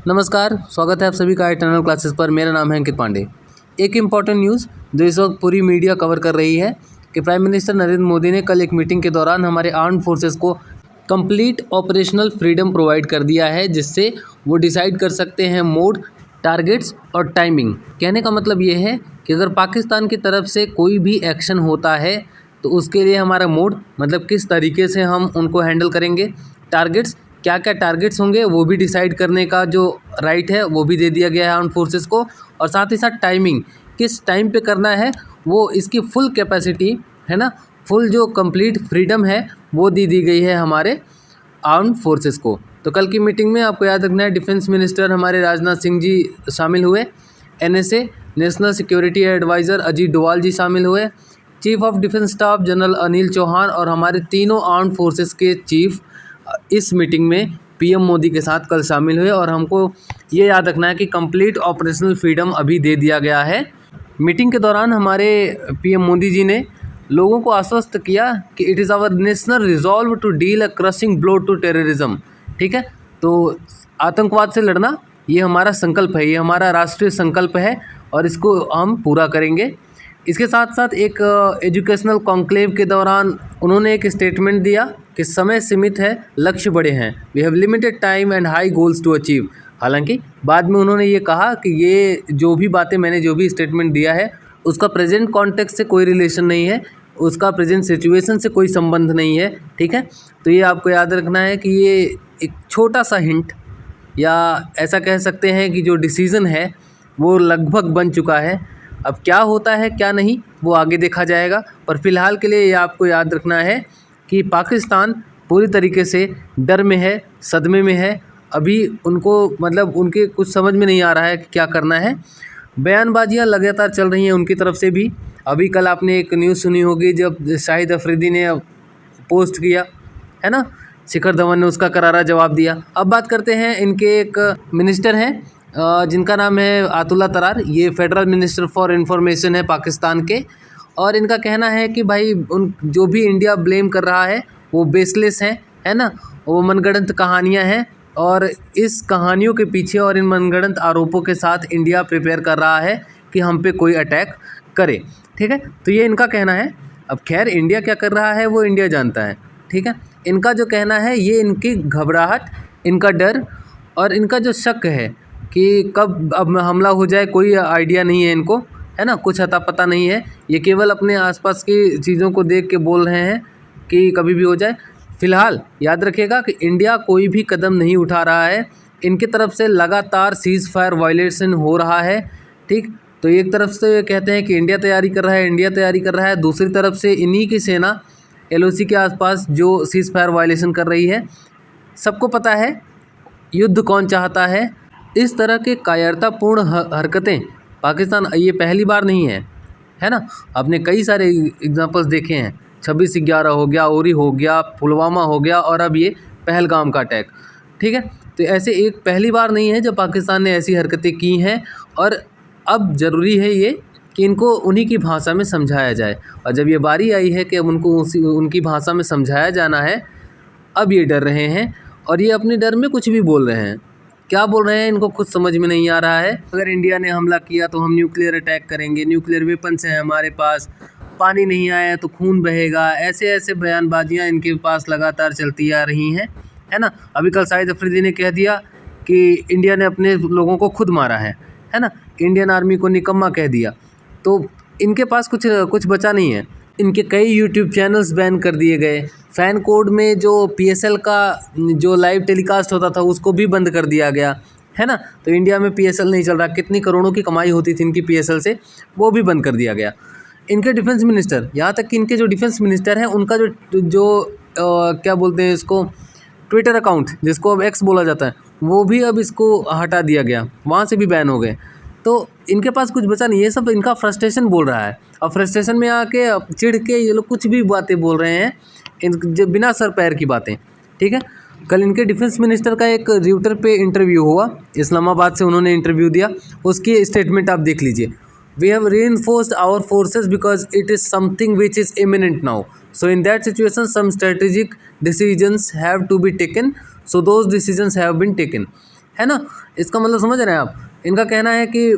नमस्कार, स्वागत है आप सभी का इटर्नल क्लासेस पर। मेरा नाम है अंकित पांडे। एक इम्पॉर्टेंट न्यूज़ जो इस वक्त पूरी मीडिया कवर कर रही है कि प्राइम मिनिस्टर नरेंद्र मोदी ने कल एक मीटिंग के दौरान हमारे आर्म्ड फोर्सेस को कंप्लीट ऑपरेशनल फ्रीडम प्रोवाइड कर दिया है, जिससे वो डिसाइड कर सकते हैं मोड, टारगेट्स और टाइमिंग। कहने का मतलब ये है कि अगर पाकिस्तान की तरफ से कोई भी एक्शन होता है तो उसके लिए हमारा मोड मतलब किस तरीके से हम उनको हैंडल करेंगे, टारगेट्स क्या क्या टारगेट्स होंगे वो भी डिसाइड करने का जो राइट है वो भी दे दिया गया है आर्म फोर्सेस को, और साथ ही साथ टाइमिंग किस टाइम पे करना है वो इसकी फुल कैपेसिटी है ना, फुल जो कंप्लीट फ्रीडम है वो दी गई है हमारे आर्म फोर्सेस को। तो कल की मीटिंग में आपको याद रखना है डिफेंस मिनिस्टर हमारे राजनाथ सिंह जी शामिल हुए, NSA national security adviser Ajit Doval ji शामिल हुए, chief of defence staff general Anil Chauhan और हमारे तीनों आर्म फोर्सेस के चीफ इस मीटिंग में पीएम मोदी के साथ कल शामिल हुए। और हमको ये याद रखना है कि कंप्लीट ऑपरेशनल फ्रीडम अभी दे दिया गया है। मीटिंग के दौरान हमारे पीएम मोदी जी ने लोगों को आश्वस्त किया कि it is our national resolve to deal a crushing blow to terrorism. ठीक है, तो आतंकवाद से लड़ना ये हमारा संकल्प है, ये हमारा राष्ट्रीय संकल्प है और इसको हम पूरा करेंगे। इसके साथ साथ एक एजुकेशनल कॉन्क्लेव के दौरान उन्होंने एक स्टेटमेंट दिया कि समय सीमित है, लक्ष्य बड़े हैं, we have limited time and high goals to achieve. हालांकि बाद में उन्होंने ये कहा कि ये जो भी बातें मैंने जो भी स्टेटमेंट दिया है उसका प्रेजेंट कॉन्टेक्स्ट से कोई रिलेशन नहीं है, उसका प्रेजेंट सिचुएशन से कोई संबंध नहीं है। ठीक है, तो ये आपको याद रखना है कि ये एक छोटा सा हिंट या ऐसा कह सकते हैं कि जो डिसीज़न है वो लगभग बन चुका है। अब क्या होता है क्या नहीं वो आगे देखा जाएगा, पर फ़िलहाल के लिए ये आपको याद रखना है कि पाकिस्तान पूरी तरीके से डर में है, सदमे में है। अभी उनको मतलब उनके कुछ समझ में नहीं आ रहा है कि क्या करना है। बयानबाजियाँ लगातार चल रही हैं उनकी तरफ से भी। अभी कल आपने एक न्यूज़ सुनी होगी जब शाहिद अफरीदी ने पोस्ट किया है ना, शिखर धवन ने उसका करारा जवाब दिया। अब बात करते हैं इनके एक मिनिस्टर हैं जिनका नाम है अतुल्ला तरार। ये फेडरल मिनिस्टर फॉर इंफॉर्मेशन है पाकिस्तान के, और इनका कहना है कि भाई उन जो भी इंडिया ब्लेम कर रहा है वो बेसलेस हैं, है ना, वो मनगढ़ंत कहानियां हैं और इस कहानियों के पीछे और इन मनगढ़ंत आरोपों के साथ इंडिया प्रिपेयर कर रहा है कि हम पे कोई अटैक करे। ठीक है, तो ये इनका कहना है। अब खैर इंडिया क्या कर रहा है वो इंडिया जानता है। ठीक है, इनका जो कहना है ये इनकी घबराहट, इनका डर और इनका जो शक है कि कब अब हमला हो जाए कोई आइडिया नहीं है इनको, है ना, कुछ अता पता नहीं है। ये केवल अपने आसपास की चीज़ों को देख के बोल रहे हैं कि कभी भी हो जाए। फ़िलहाल याद रखिएगा कि इंडिया कोई भी कदम नहीं उठा रहा है, इनकी तरफ से लगातार सीज़ फायर वायलेशन हो रहा है। ठीक, तो एक तरफ से कहते हैं कि इंडिया तैयारी कर रहा है, इंडिया तैयारी कर रहा है, दूसरी तरफ से इन्हीं की सेना एलओसी के आसपास जो सीज़ फायर वायलेशन कर रही है। सबको पता है युद्ध कौन चाहता है। इस तरह के कायरतापूर्ण हरकतें पाकिस्तान ये पहली बार नहीं है ना। आपने कई सारे एग्जांपल्स देखे हैं, 26/11 हो गया, उरी हो गया, पुलवामा हो गया और अब ये पहलगाम का अटैक। ठीक है, तो ऐसे एक पहली बार नहीं है जब पाकिस्तान ने ऐसी हरकतें की हैं, और अब ज़रूरी है ये कि इनको उन्हीं की भाषा में समझाया जाए। और जब ये बारी आई है कि अब उनको उनकी भाषा में समझाया जाना है, अब ये डर रहे हैं और ये अपने डर में कुछ भी बोल रहे हैं। क्या बोल रहे हैं इनको खुद समझ में नहीं आ रहा है। अगर इंडिया ने हमला किया तो हम न्यूक्लियर अटैक करेंगे, न्यूक्लियर वेपन्स हैं हमारे पास, पानी नहीं आया तो खून बहेगा, ऐसे ऐसे बयानबाजियाँ इनके पास लगातार चलती आ रही हैं, है ना। अभी कल शाहिद अफरीदी ने कह दिया कि इंडिया ने अपने लोगों को खुद मारा है ना, इंडियन आर्मी को निकम्मा कह दिया। तो इनके पास कुछ बचा नहीं है। इनके कई यूट्यूब चैनल्स बैन कर दिए गए, फ़ैन कोड में जो पीएसएल का जो लाइव टेलीकास्ट होता था उसको भी बंद कर दिया गया, है ना। तो इंडिया में पीएसएल नहीं चल रहा, कितनी करोड़ों की कमाई होती थी इनकी पीएसएल से, वो भी बंद कर दिया गया। इनके डिफेंस मिनिस्टर, यहाँ तक कि इनके जो डिफेंस मिनिस्टर हैं उनका जो क्या बोलते हैं इसको, ट्विटर अकाउंट जिसको अब एक्स बोला जाता है, वो भी अब इसको हटा दिया गया, वहाँ से भी बैन हो गए। तो इनके पास कुछ बचा नहीं, ये सब इनका फ्रस्ट्रेशन बोल रहा है। और फ्रस्ट्रेशन में आके चिढ़ के ये लोग कुछ भी बातें बोल रहे हैं, जो बिना सर पैर की बातें। ठीक है, कल इनके डिफेंस मिनिस्टर का एक ट्विटर पे इंटरव्यू हुआ, इस्लामाबाद से उन्होंने इंटरव्यू दिया, उसकी स्टेटमेंट आप देख लीजिए। We have reinforced our forces because it is something which is imminent now, so in that situation some strategic decisions have to be taken, so those decisions have been taken, है ना। इसका मतलब समझ रहे हैं आप। इनका कहना है कि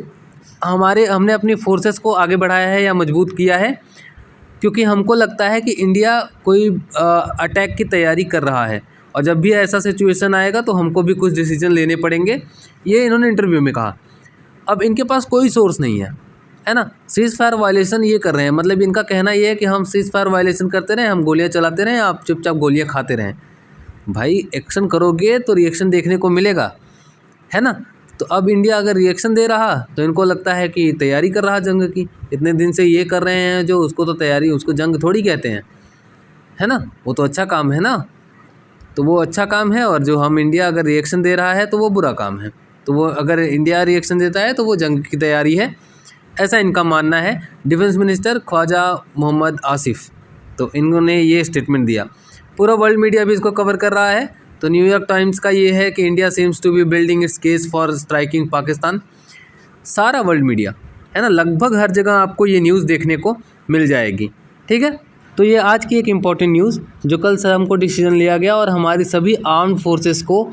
हमने अपनी फोर्सेस को आगे बढ़ाया है या मजबूत किया है क्योंकि हमको लगता है कि इंडिया कोई अटैक की तैयारी कर रहा है और जब भी ऐसा सिचुएशन आएगा तो हमको भी कुछ डिसीजन लेने पड़ेंगे, ये इन्होंने इंटरव्यू में कहा। अब इनके पास कोई सोर्स नहीं है ना। सीज़ फायर वायलेशन ये कर रहे हैं, मतलब इनका कहना ये है कि हम सीज़ फायर वायलेशन करते रहें, हम गोलियाँ चलाते रहें, आप चुपचाप गोलियाँ खाते रहें। भाई एक्शन करोगे तो रिएक्शन देखने को मिलेगा, है ना। तो अब इंडिया अगर रिएक्शन दे रहा तो इनको लगता है कि तैयारी कर रहा जंग की, इतने दिन से ये कर रहे हैं जो, उसको तो तैयारी, उसको जंग थोड़ी कहते हैं, है ना। वो तो अच्छा काम है ना, तो वो अच्छा काम है। और जो हम इंडिया अगर रिएक्शन दे रहा है तो वो बुरा काम है। तो वो अगर इंडिया रिएक्शन देता है तो वो जंग की तैयारी है, ऐसा इनका मानना है। डिफेंस मिनिस्टर ख्वाजा मोहम्मद आसिफ, तो इन्होंने ये स्टेटमेंट दिया। पूरा वर्ल्ड मीडिया भी इसको कवर कर रहा है। तो न्यूयॉर्क टाइम्स का ये है कि India seems to be building its case for striking Pakistan. सारा वर्ल्ड मीडिया, है ना, लगभग हर जगह आपको ये न्यूज़ देखने को मिल जाएगी, ठीक है। तो ये आज की एक इम्पॉर्टेंट न्यूज़ जो कल से हमको डिसीजन लिया गया और हमारी सभी आर्म्ड फोर्सेस को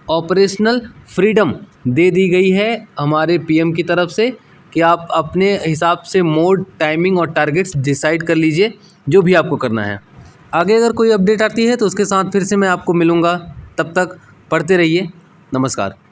ऑपरेशनल फ्रीडम दे दी गई है हमारे पीएम की तरफ से कि आप अपने हिसाब से मोड, टाइमिंग और टारगेट्स डिसाइड कर लीजिए, जो भी आपको करना है। आगे अगर कोई अपडेट आती है तो उसके साथ फिर से मैं आपको मिलूँगा। तब तक पढ़ते रहिए। नमस्कार।